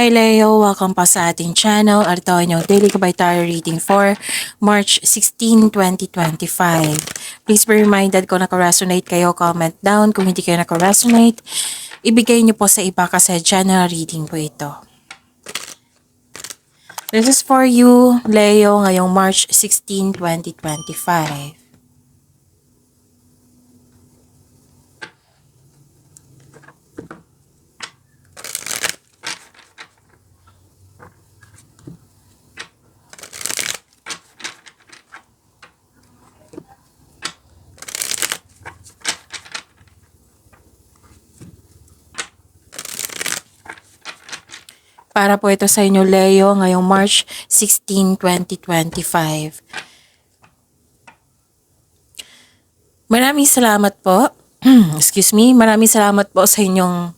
Hi Leo! Welcome pa sa ating channel. Ito ang inyong Daily Gabay Tarot Reading for March 16, 2025. Please be reminded kung naka-resonate kayo, comment down. Kung hindi kayo naka-resonate, ibigay niyo po sa iba kasi general reading po ito. This is for you, Leo, ngayong March 16, 2025. Para po ito sa inyo, Leo, ngayong March 16, 2025. Maraming salamat po. Excuse me. Maraming salamat po sa inyong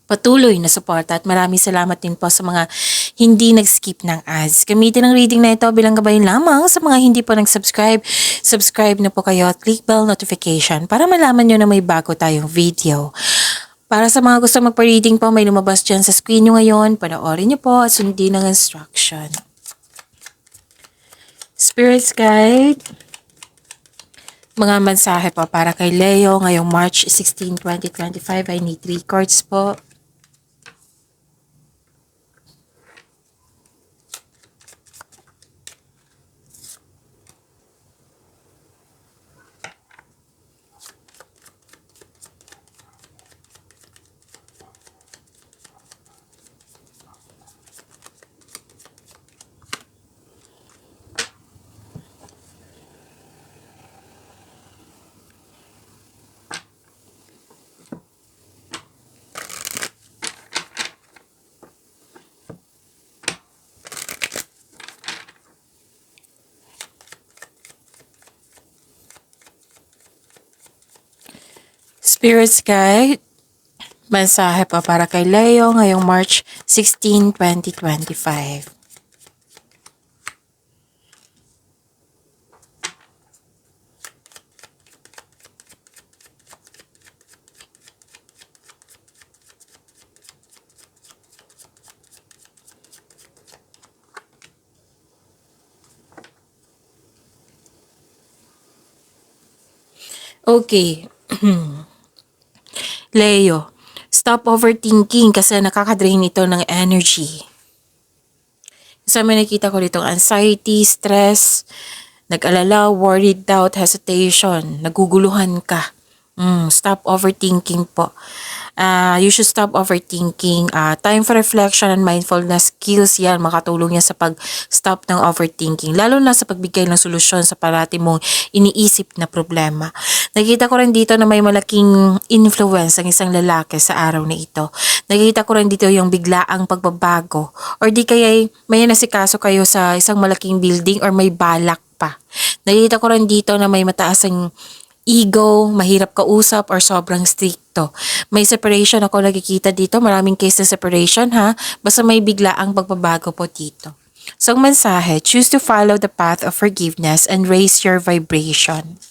patuloy na suporta at maraming salamat din po sa mga hindi nag-skip ng ads. Gamitin ang reading na ito bilang gabay lamang sa mga hindi po nag-subscribe. Subscribe na po kayo at click bell notification para malaman nyo na may bago tayong video. Para sa mga gusto magpa-reading po, may lumabas dyan sa screen nyo ngayon. Panoorin nyo po at sundin ang instruction. Spirit's Guide. Mga mensahe po para kay Leo ngayong March 16, 2025. I need 3 cards po. Spirit's Guide. Mensahe pa para kay Leo ngayong March 16, 2025. Okay. Leo, stop overthinking kasi nakaka-drain ito ng energy. Kasi may nakita ko dito anxiety, stress, nag-alala, worried, doubt, hesitation, naguguluhan ka. Stop overthinking po. You should stop overthinking. Time for reflection and mindfulness skills yan. Makatulong yan sa pag-stop ng overthinking. Lalo na sa pagbigay ng solusyon sa parati mong iniisip na problema. Nakita ko rin dito na may malaking influence ang isang lalaki sa araw na ito. Nakita ko rin dito yung biglaang pagbabago. Or di kaya may nasikaso kayo sa isang malaking building or may balak pa. Nakita ko rin dito na may mataas ang ego, mahirap kausap, or sobrang stricto. May separation ako nakikita dito. Maraming case na separation ha. Basta may biglaang pagbabago po dito. So ang mensahe, choose to follow the path of forgiveness and raise your vibration.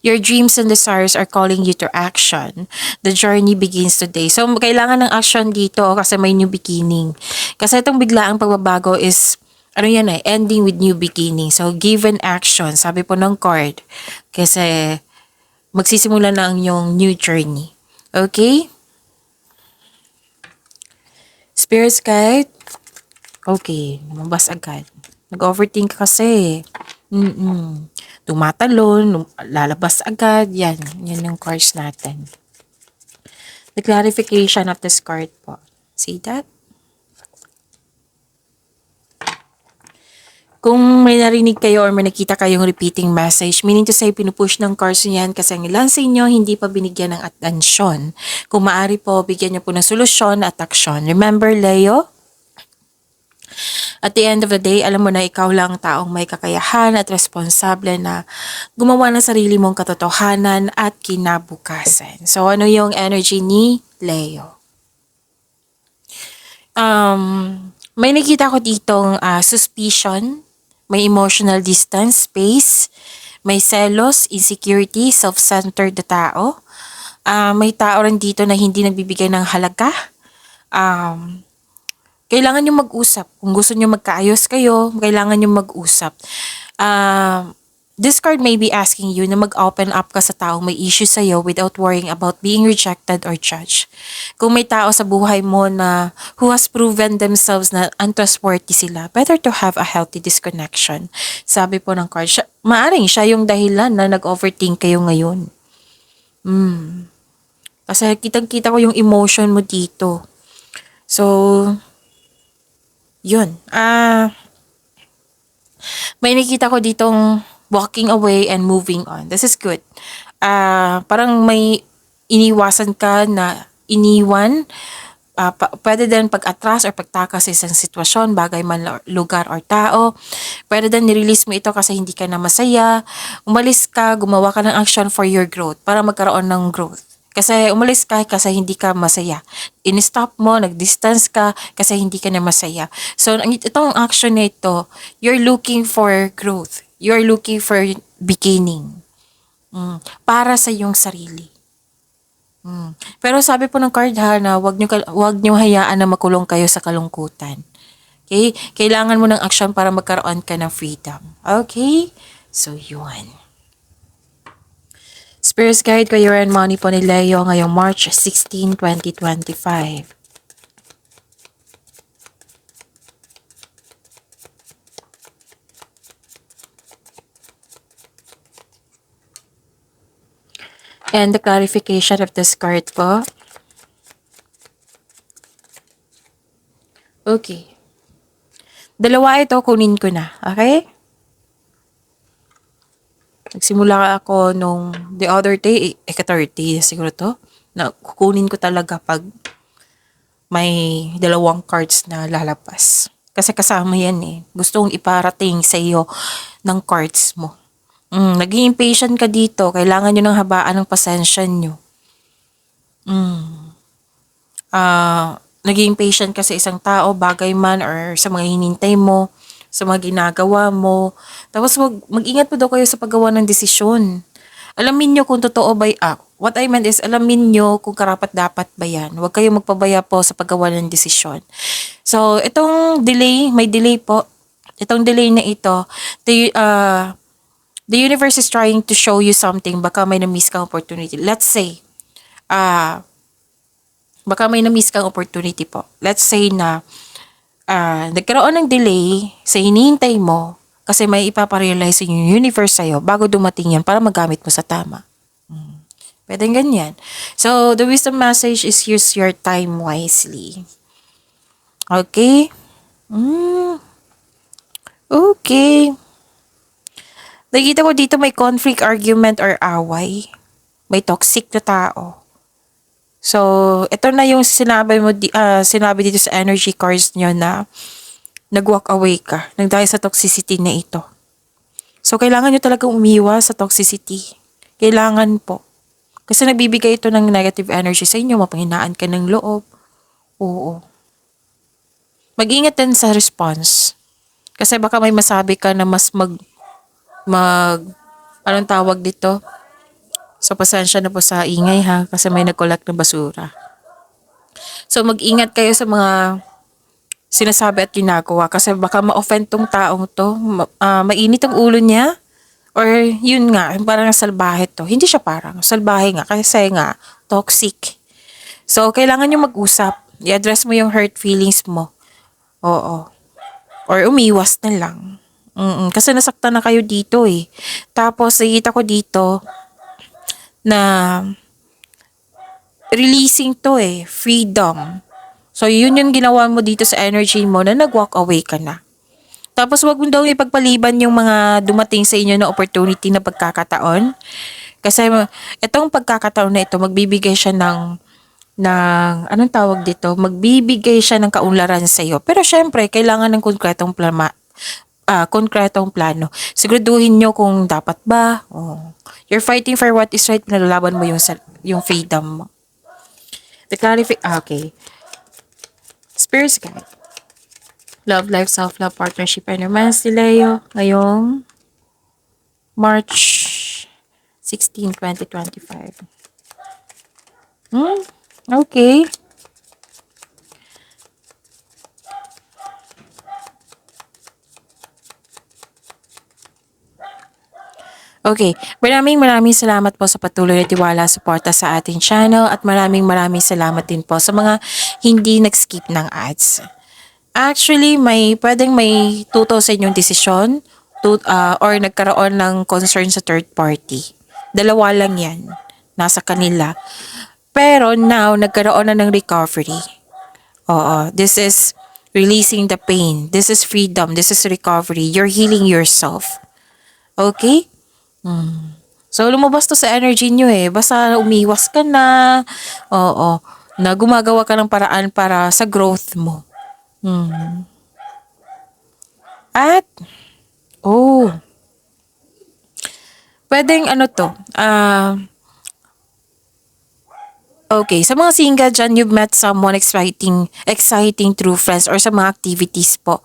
Your dreams and desires are calling you to action. The journey begins today. So kailangan ng action dito kasi may new beginning. Kasi itong biglaang pagbabago is ending with new beginning. So, give an action. Sabi po ng card. Kasi, magsisimula na ang yung new journey. Okay? Spirit's Guide. Okay, lumabas agad. Nag-overthink kasi. Tumatalon, lalabas agad. Yan yung cards natin. The clarification of this card po. See that? Kung may narinig kayo or may nakita kayong repeating message, meaning to say pinupush ng cards niyan kasi ang ilan sa inyo hindi pa binigyan ng atensyon. Kung maaari po, bigyan niyo po ng solusyon at aksyon. Remember, Leo? At the end of the day, alam mo na ikaw lang taong may kakayahan at responsable na gumawa ng sarili mong katotohanan at kinabukasan. So, ano yung energy ni Leo? May nakita ko ditong suspicion, may emotional distance, space, may selos, insecurity, self-centered na tao. May tao rin dito na hindi nagbibigay ng halaga Kailangan nyo mag-usap. Kung gusto nyo magkaayos kayo, kailangan nyo mag-usap. This card may be asking you na mag-open up ka sa taong may issue sa'yo without worrying about being rejected or judged. Kung may tao sa buhay mo na who has proven themselves na untrustworthy sila, better to have a healthy disconnection. Sabi po ng card, maaring siya yung dahilan na nag-overthink kayo ngayon. Kasi kitang-kita ko yung emotion mo dito. So, yun. May nakita ko ditong walking away and moving on. This is good. Parang may iniwasan ka na iniwan. Pwede din pag-atras or pagtakas sa isang sitwasyon, bagay man lugar or tao. Pwede din nirelease mo ito kasi hindi ka na masaya. Umalis ka, gumawa ka ng action for your growth para magkaroon ng growth. Kasi umalis ka kasi hindi ka masaya. In-stop mo, nag-distance ka kasi hindi ka na masaya. So, itong action na ito, you're looking for growth. You're looking for beginning. Para sa iyong sarili. Pero sabi po ng card ha, na wag nyo hayaan na makulong kayo sa kalungkutan. Okay? Kailangan mo ng action para magkaroon ka ng freedom. Okay? So, yun. Spirit Guide, Career and Money po ni Leo ngayong March 16, 2025. And the clarification of this card po. Okay. Dalawa ito, kunin ko na. Okay? Nagsimula ako nung the other day, 30 siguro to, na kukunin ko talaga pag may dalawang cards na lalabas. Kasi kasama yan eh. Gusto kong iparating sa iyo ng cards mo. Naging impatient ka dito. Kailangan nyo ng habaan ng pasensya nyo. Naging impatient ka sa isang tao, bagay man, or sa mga hinintay mo, sa mga ginagawa mo. Tapos mag-ingat po daw kayo sa paggawa ng desisyon. Alamin nyo kung totoo ba, what I meant is, alamin nyo kung karapat-dapat ba yan. Huwag kayong magpabaya po sa paggawa ng desisyon. So, itong delay, may delay po. Itong delay na ito, the universe is trying to show you something. Baka may na-miss kang opportunity. Let's say, baka may na-miss kang opportunity po. Let's say na, nagkaroon ng delay sa hinihintay mo kasi may ipaparealize yung universe sa'yo bago dumating yan para magamit mo sa tama. Pwede ganyan. So, the wisdom message is use your time wisely. Okay? Okay. Nakita ko dito may conflict, argument, or away. May toxic na tao. So, ito na yung sinabi dito sa energy cards nyo na nag-walk away ka. Dahil sa toxicity na ito. So, kailangan nyo talagang umiwas sa toxicity. Kailangan po. Kasi nagbibigay ito ng negative energy sa inyo. Mapanghinaan ka ng loob. Oo. Mag-ingat din sa response. Kasi baka may masabi ka na mas anong tawag dito? So, pasensya na po sa ingay ha, kasi may nag-collect ng basura. So, mag-ingat kayo sa mga sinasabi at ginagawa kasi baka ma-offend tong taong to. Mainit ang ulo niya. Or yun nga, parang salbahe to. Hindi siya parang, salbahe nga kasi nga, toxic. So, kailangan nyo mag-usap. I-address mo yung hurt feelings mo. Oo. Or umiwas na lang. Kasi nasaktan na kayo dito eh. Tapos, nakikita ko dito na releasing to eh. Freedom. So, yun yung ginawa mo dito sa energy mo na nag-walk away ka na. Tapos, wag mo daw ipagpaliban yung mga dumating sa inyo na opportunity na pagkakataon. Kasi, itong pagkakataon na ito, magbibigay siya ng anong tawag dito? Magbibigay siya ng kaunlaran sa iyo. Pero syempre, kailangan ng konkretong plano. Siguraduhin nyo kung dapat ba. You're fighting for what is right. Pinalalaban mo yung freedom mo. Okay. Spirit Guide. Love, life, self-love, partnership, and romance ni Leo ngayong March 16, 2025. Okay. Okay, maraming salamat po sa patuloy na tiwala, suporta sa ating channel at maraming salamat din po sa mga hindi nag-skip ng ads. Actually, pwedeng may tuto sa inyong desisyon or nagkaroon ng concern sa third party. Dalawa lang yan. Nasa kanila. Pero now, nagkaroon na ng recovery. Oo, this is releasing the pain. This is freedom. This is recovery. You're healing yourself. Okay? So, lumabas to sa energy nyo eh. Basta umiwas ka na. Oo. Na gumagawa ka ng paraan para sa growth mo. At, oh, pwedeng ano to, okay, sa mga single dyan, you've met someone exciting through friends or sa mga activities po.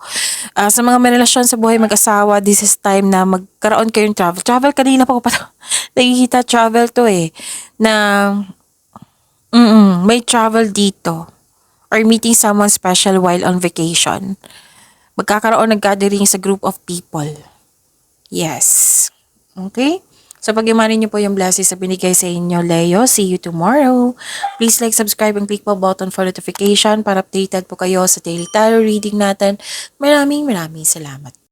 Sa mga may relasyon sa buhay mag-asawa, this is time na magkaroon kayong travel. Travel, kanina pa ko pa nakikita travel to eh. Na, may travel dito. Or meeting someone special while on vacation. Magkakaroon ng gathering sa group of people. Yes. Okay? So, pag-imanin niyo po yung blessings na binigay sa inyo, Leo. See you tomorrow. Please like, subscribe, and click po button for notification para updated po kayo sa daily tarot reading natin. Maraming salamat.